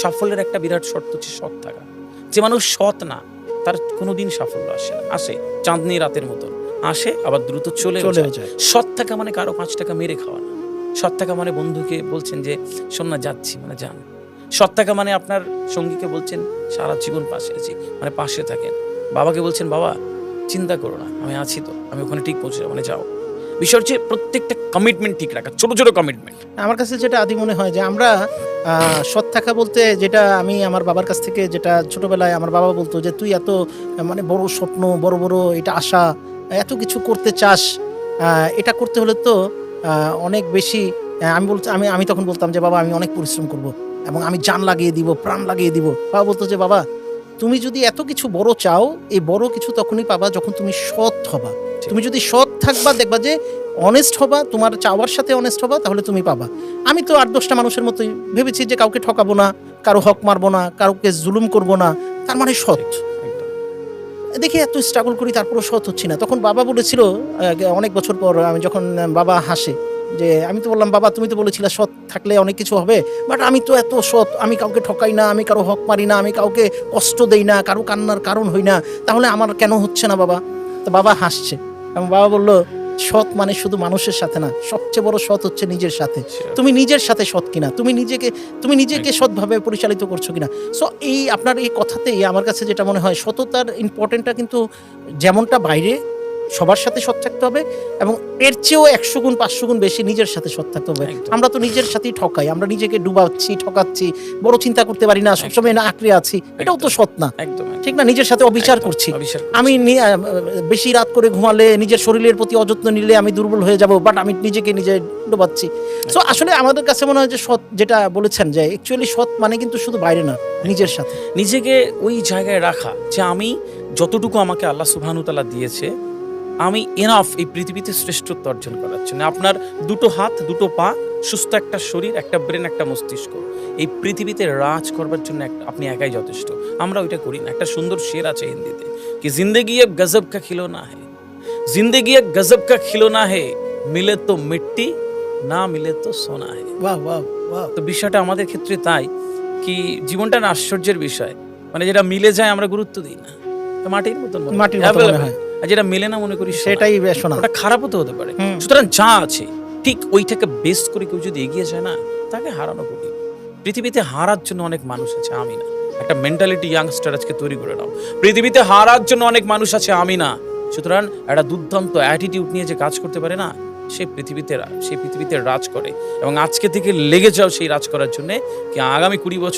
সাফল্যের একটা বিরাট শর্ত হচ্ছে সৎ থাকা। যে মানুষ সৎ না, তার কোনোদিন সাফল্য আসে না। আসে চাঁদনি রাতের মতন, আসে আবার দ্রুত চলেও যায়। সৎ থাকা মানে কারো 5 টাকা মেরে খাওয়া না। সৎ থাকা মানে বন্ধুকে বলছেন যে শোন না যাচ্ছি, মানে যান। সৎ থাকা মানে আপনার সঙ্গীকে বলছেন সারা জীবন পাশে আছি, মানে পাশে থাকেন। বাবাকে বলছেন বাবা চিন্তা করো না, আমি আছি তো, আমি ওখানে ঠিক পৌঁছে যাবো, মানে যাও। বিষয় হচ্ছে প্রত্যেকটা কমিটমেন্ট ঠিক রাখা, ছোট ছোট কমিটমেন্ট। আমার কাছে যেটা আদি মনে হয় যে আমরা সৎ থাকা বলতে, যেটা আমি আমার বাবার কাছ থেকে, যেটা ছোটবেলায় আমার বাবা বলতো যে তুই এত মানে বড় স্বপ্ন, বড় বড় এটা আশা, এত কিছু করতে চাস, এটা করতে হলে তো অনেক বেশি, আমি বলতে আমি তখন বলতাম যে বাবা আমি অনেক পরিশ্রম করব এবং আমি জান লাগিয়ে দিব, প্রাণ লাগিয়ে দিব। বাবা বলতো যে বাবা তুমি যদি এত কিছু বড় চাও, এই বড় কিছু তখনই পাবা যখন তুমি সৎ হবা। তুমি যদি সৎ থাকবা, দেখবা যে অনেস্ট হবা, তোমার চাওয়ার সাথে অনেস্ট হবা, তাহলে তুমি পাবা। আমি তো 8-10টা মানুষের মতোই ভেবেছি যে কাউকে ঠকাবো না, কারো হক মারবো না, কাউকে জুলুম করবো না, তার মানে সৎ। দেখি এত স্ট্রাগল করি তারপরও সৎ হচ্ছি না। তখন বাবা বলেছিল অনেক বছর পর, আমি যখন বাবা হাসে, যে আমি তো বললাম বাবা তুমি তো বলেছিলে সৎ থাকলে অনেক কিছু হবে, বাট আমি তো এত সৎ, আমি কাউকে ঠকাই না, আমি কারো হক মারি না, আমি কাউকে কষ্ট দেই না, কারো কান্নার কারণ হই না, তাহলে আমার কেন হচ্ছে না বাবা? তো বাবা হাসছে এবং বাবা বলল সৎ মানে শুধু মানুষের সাথে না, সবচেয়ে বড় সৎ হচ্ছে নিজের সাথে। তুমি নিজের সাথে সৎ কিনা, তুমি নিজেকে সৎভাবে পরিচালিত করছো কিনা। সো এই আপনার এই কথাতেই আমার কাছে যেটা মনে হয়, সততার ইম্পর্টেন্টটা কিন্তু যেমনটা বাইরে সবার সাথে সৎ থাকতে হবে, এবং এর চেয়েও 100 গুণ 500 গুণ বেশি নিজের সাথে সৎ থাকতে হবে। আমরা তো নিজের সাথেই ঠকাই, আমরা নিজেকে ডুবাচ্ছি, ঠকাচ্ছি, বড় চিন্তা করতে পারি না, সবসময় না আঁকড়ে আছি, এটাও তো সৎ না। ঠিক না? নিজের সাথে অবিচার করছি। আমি বেশি রাত করে ঘুমালে, নিজের শরীরের প্রতি অযত্ন নিলে আমি দুর্বল হয়ে যাব, বাট আমি নিজেকে নিজে ডুবাচ্ছি। সো আসলে আমাদের কাছে মনে হয় যে সৎ, যেটা বলেছেন যে অ্যাকচুয়ালি সৎ মানে কিন্তু শুধু বাইরে না, নিজের সাথে নিজেকে ওই জায়গায় রাখা যে আমি যতটুকু আমাকে আল্লাহ সুবহানাহু ওয়া তাআলা দিয়েছে, আমি এনাফ এই পৃথিবীতে শ্রেষ্ঠত্ব অর্জন করার জন্য। আপনার 2টো হাত, 2টো পা, সুস্থ একটা শরীর, একটা ব্রেন, একটা মস্তিষ্ক, এই পৃথিবীতে রাজ করবার জন্য আপনি একাই যথেষ্ট। আমরা ওইটা করি না। একটা সুন্দর শের আছে হিন্দিতে, কি জিন্দেগি এক গজব কা খিলোনা হে, জিন্দেগি এক গজব কা খিলোনা হে, মিলে তো মিট্টি, না মিলে তো সোনা হে। বাহ বাহ বাহ। তো বিষয়টা আমাদের ক্ষেত্রে তাই, কি জীবনটা না আশ্চর্যের বিষয়, মানে যেটা মিলে যায় আমরা গুরুত্ব দিই না, মাটির মতন মনে হয়, আর যেটা মেলে না মনে করি সেটাই শোনা, ওটা খারাপও তো হতে পারে। সুতরাং যা আছে ঠিক ওইটাকে বেস করে কেউ যদি এগিয়ে যায় না, তাকে হারানো কঠিন। পৃথিবীতে হারার জন্য অনেক মানুষ আছে, আমি না। একটা মেন্টালিটি ইয়াংস্টার আজকে তৈরি করে নাও, পৃথিবীতে হারার জন্য অনেক মানুষ আছে, আমি না। সুতরাং একটা দুর্দান্ত অ্যাটিটিউড নিয়ে যে কাজ করতে পারে না, সেই পৃথিবীতে রাজ করে। এবং আজকে থেকে লেগে যাও সেই রাজ করার জন্য, কি আগামী 20 বছর